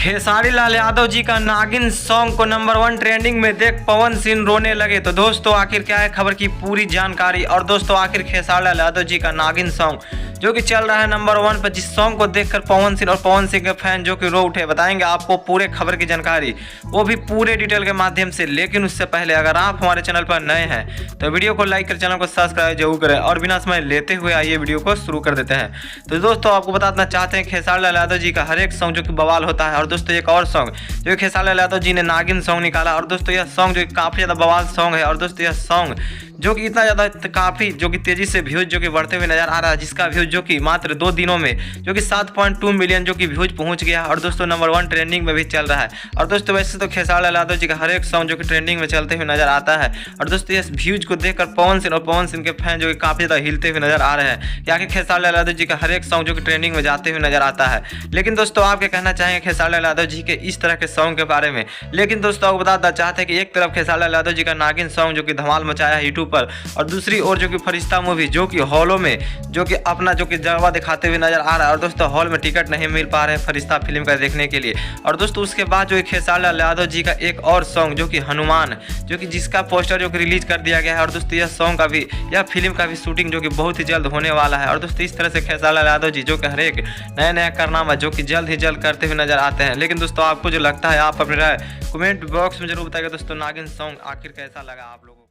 खेसारी लाल यादव जी का नागिन सॉन्ग को नंबर 1 ट्रेंडिंग में देख पवन सिंह रोने लगे। तो दोस्तों आखिर क्या है खबर की पूरी जानकारी। और दोस्तों आखिर खेसारी लाल यादव जी का नागिन सॉन्ग जो कि चल रहा है नंबर 1 पर, जिस सॉन्ग को देखकर पवन सिंह और पवन सिंह के फैन जो कि रो उठे, बताएंगे आपको पूरे खबर की जानकारी, वो भी पूरे डिटेल के माध्यम से। लेकिन उससे पहले अगर आप हमारे चैनल पर नए हैं तो वीडियो को लाइक कर चैनल को सब्सक्राइब जरूर करें। और बिना समय लेते हुए आइए वीडियो को शुरू कर देते हैं। तो दोस्तों आपको बताना चाहते हैं खेसारी लाल यादव जी का हर एक सॉन्ग जो कि बवाल होता है। और दोस्तों एक और सॉन्ग जो खेसारी लाल यादव जी ने नागिन सॉन्ग निकाला। और दोस्तों यह सॉन्ग जो काफ़ी ज़्यादा बवाल सॉन्ग है। और दोस्तों यह सॉन्ग जो कि इतना ज़्यादा काफ़ी जो कि तेज़ी से व्यूज जो कि बढ़ते हुए नजर आ रहा है, जिसका व्यूज जो कि मात्र 2 दिनों में जो कि 7.2 मिलियन जो कि व्यूज पहुंच गया। और दोस्तों नंबर 1 ट्रेंडिंग में भी चल रहा है। और दोस्तों वैसे तो खेसारी लाल यादव जी का हर एक सॉन्ग जो कि ट्रेंडिंग में चलते हुए नजर आता है। और दोस्तों इस व्यूज को देखकर पवन सिंह और पवन सिंह के फैन जो कि काफ़ी ज़्यादा हिलते हुए नजर आ रहे हैं कि आखिर खेसारी लाल यादव जी का हर एक सॉन्ग जो कि ट्रेंडिंग में जाते हुए नजर आता है। लेकिन दोस्तों आप क्या कहना चाहेंगे खेसारी लाल यादव जी के इस तरह के सॉन्ग के बारे में। लेकिन दोस्तों आपको बताना चाहते हैं कि एक तरफ खेसारी लाल यादव जी का नागिन सॉन्ग जो कि धमाल मचाया है यूट्यूब पर, और दूसरी और जो कि फरिश्ता मूवी जो कि हॉलों में जो कि अपना जो कि जलवा दिखाते हुए नजर आ रहा है। और दोस्तों हॉल में टिकट नहीं मिल पा रहे हैं फरिश्ता फिल्म का देखने के लिए। और दोस्तों उसके बाद जो खेसारी लाल यादव जी का एक और सॉन्ग जो कि हनुमान, जो कि जिसका पोस्टर जो कि रिलीज कर दिया गया है। और दोस्तों यह सॉन्ग का भी, यह फिल्म का भी शूटिंग जो कि बहुत ही जल्द होने वाला है। और दोस्तों इस तरह से खेसारी लाल यादव जी जो कि हर एक नया नया कारनामा जो कि जल्द ही जल्द करते हुए नजर आते हैं। लेकिन दोस्तों आपको जो लगता है आप अपनी राय कमेंट बॉक्स में जरूर बताइएगा। दोस्तों नागिन सॉन्ग आखिर कैसा लगा आप लोगों को।